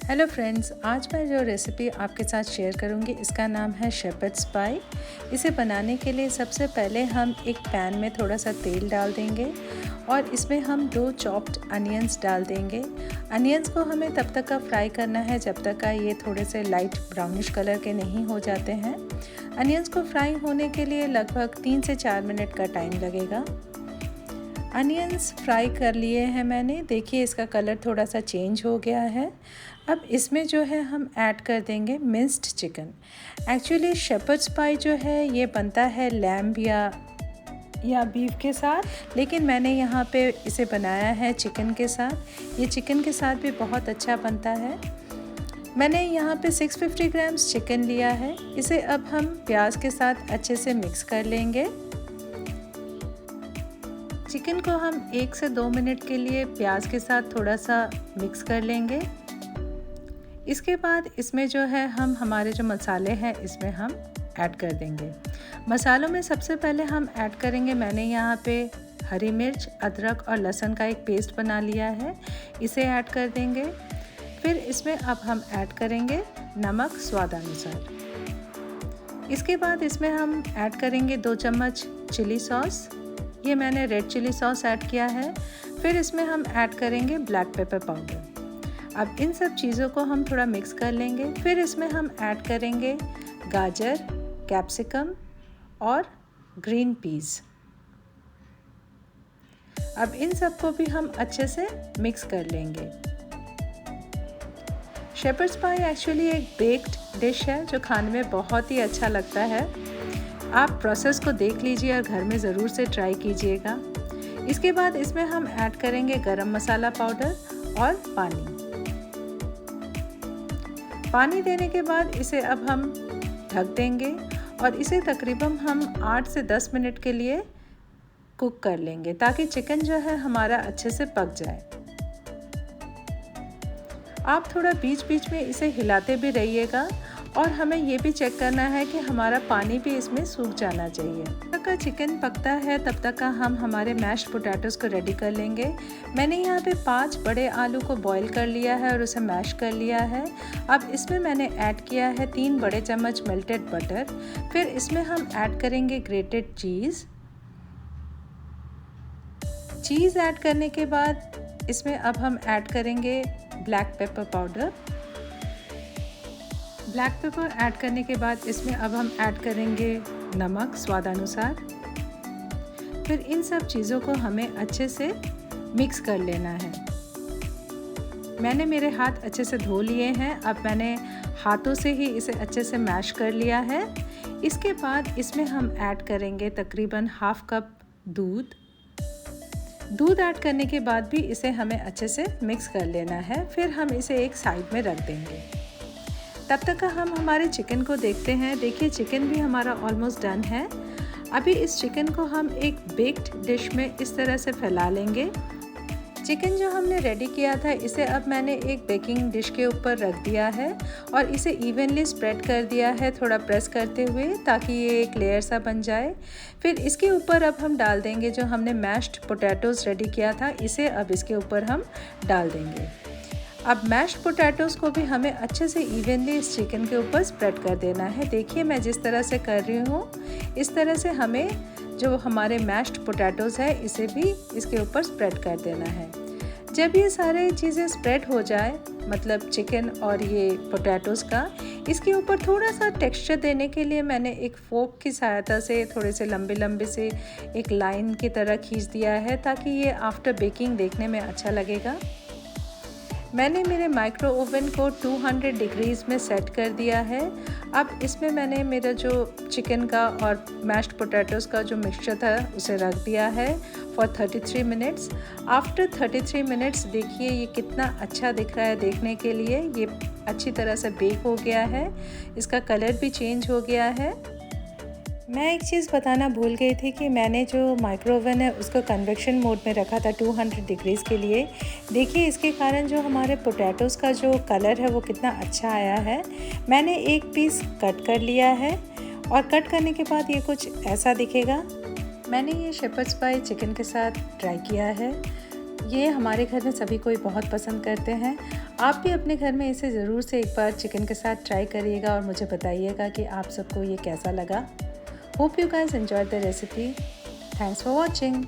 Hello friends, आज मैं जो रेसिपी आपके साथ शेयर करूंगी इसका नाम है शेपर्ड्स पाई। इसे बनाने के लिए सबसे पहले हम एक पैन में थोड़ा सा तेल डाल देंगे और इसमें हम 2 चॉप्ड अनियंस डाल देंगे। अनियंस को हमें तब तक का फ्राई करना है जब तक का ये थोड़े से लाइट ब्राउनिश कलर के नहीं हो जाते हैं। अनियंस को फ्राई होने के लिए लगभग 3 से 4 मिनट का टाइम लगेगा। अनियंस फ्राई कर लिए हैं मैंने, देखिए इसका कलर थोड़ा सा चेंज हो गया है। अब इसमें जो है हम ऐड कर देंगे मिंस्ड चिकन। एक्चुअली शेपर्ड्स पाई जो है ये बनता है लैम्ब या बीफ के साथ, लेकिन मैंने यहाँ पे इसे बनाया है चिकन के साथ। ये चिकन के साथ भी बहुत अच्छा बनता है। मैंने यहाँ पे 650 ग्राम्स चिकन लिया है। इसे अब हम प्याज के साथ अच्छे से मिक्स कर लेंगे। चिकन को हम 1 से 2 मिनट के लिए प्याज के साथ थोड़ा सा मिक्स कर लेंगे। इसके बाद इसमें जो है हम हमारे जो मसाले हैं इसमें हम ऐड कर देंगे। मसालों में सबसे पहले हम ऐड करेंगे, मैंने यहाँ पे हरी मिर्च, अदरक और लहसुन का एक पेस्ट बना लिया है, इसे ऐड कर देंगे। फिर इसमें अब हम ऐड करेंगे नमक स्वादानुसार। इसके बाद इसमें हम ऐड करेंगे 2 चम्मच चिली सॉस, ये मैंने रेड चिली सॉस ऐड किया है। फिर इसमें हम ऐड करेंगे ब्लैक पेपर पाउडर। अब इन सब चीज़ों को हम थोड़ा मिक्स कर लेंगे। फिर इसमें हम ऐड करेंगे गाजर, कैप्सिकम और ग्रीन पीस। अब इन सब को भी हम अच्छे से मिक्स कर लेंगे। शेपर्ड्स पाई एक्चुअली एक बेक्ड डिश है जो खाने में बहुत ही अच्छा लगता है। आप प्रोसेस को देख लीजिए और घर में ज़रूर से ट्राई कीजिएगा। इसके बाद इसमें हम ऐड करेंगे गरम मसाला पाउडर और पानी देने के बाद इसे अब हम ढक देंगे और इसे तकरीबन हम 8 से 10 मिनट के लिए कुक कर लेंगे ताकि चिकन जो है हमारा अच्छे से पक जाए। आप थोड़ा बीच बीच में इसे हिलाते भी रहिएगा और हमें ये भी चेक करना है कि हमारा पानी भी इसमें सूख जाना चाहिए। जब तक का चिकन पकता है तब तक का हम हमारे मैश्ड पोटैटोज़ को रेडी कर लेंगे। मैंने यहाँ पे 5 बड़े आलू को बॉईल कर लिया है और उसे मैश कर लिया है। अब इसमें मैंने ऐड किया है 3 बड़े चम्मच मेल्टेड बटर। फिर इसमें हम ऐड करेंगे ग्रेटेड चीज़ ऐड करने के बाद इसमें अब हम ऐड करेंगे black pepper powder. Black pepper add करने के बाद इसमें अब हम ऐड करेंगे नमक स्वादानुसार। फिर इन सब चीज़ों को हमें अच्छे से मिक्स कर लेना है। मैंने मेरे हाथ अच्छे से धो लिए हैं। अब मैंने हाथों से ही इसे अच्छे से मैश कर लिया है। इसके बाद इसमें हम ऐड करेंगे तकरीबन ½ कप दूध ऐड करने के बाद भी इसे हमें अच्छे से मिक्स कर लेना है। फिर हम इसे एक साइड में रख देंगे। तब तक का हम हमारे चिकन को देखते हैं। देखिए चिकन भी हमारा ऑलमोस्ट डन है। अभी इस चिकन को हम एक बेक्ड डिश में इस तरह से फैला लेंगे। चिकन जो हमने रेडी किया था इसे अब मैंने एक बेकिंग डिश के ऊपर रख दिया है और इसे इवनली स्प्रेड कर दिया है, थोड़ा प्रेस करते हुए, ताकि ये एक लेयर सा बन जाए। फिर इसके ऊपर अब हम डाल देंगे जो हमने मैश्ड पोटैटोज़ रेडी किया था, इसे अब इसके ऊपर हम डाल देंगे। अब मैश्ड पोटैटोज़ को भी हमें अच्छे से इवनली इस चिकन के ऊपर स्प्रेड कर देना है। देखिए मैं जिस तरह से कर रही हूँ, इस तरह से हमें जो हमारे मैश्ड पोटैटोज़ है इसे भी इसके ऊपर स्प्रेड कर देना है। जब ये सारे चीज़ें स्प्रेड हो जाए, मतलब चिकन और ये पोटैटोज़ का, इसके ऊपर थोड़ा सा टेक्सचर देने के लिए मैंने एक फोक की सहायता से थोड़े से लंबे लंबे से एक लाइन की तरह खींच दिया है ताकि ये आफ्टर बेकिंग देखने में अच्छा लगेगा। मैंने मेरे माइक्रो ओवन को 200 डिग्रीज़ में सेट कर दिया है। अब इसमें मैंने मेरा जो चिकन का और मैश्ड पोटैटोज़ का जो मिक्सचर था उसे रख दिया है फॉर 33 मिनट्स। आफ्टर 33 मिनट्स देखिए ये कितना अच्छा दिख रहा है देखने के लिए। ये अच्छी तरह से बेक हो गया है, इसका कलर भी चेंज हो गया है। मैं एक चीज़ बताना भूल गई थी कि मैंने जो माइक्रो ओवन है उसको कन्वेक्शन मोड में रखा था 200 डिग्रीज़ के लिए। देखिए इसके कारण जो हमारे पोटैटोज़ का जो कलर है वो कितना अच्छा आया है। मैंने एक पीस कट कर लिया है और कट करने के बाद ये कुछ ऐसा दिखेगा। मैंने ये शेपर्ड्स पाई चिकन के साथ ट्राई किया है। ये हमारे घर में सभी कोई बहुत पसंद करते हैं। आप भी अपने घर में इसे ज़रूर से एक बार चिकन के साथ ट्राई करिएगा और मुझे बताइएगा कि आप सबको ये कैसा लगा। Hope you guys enjoy the recipe. Thanks for watching.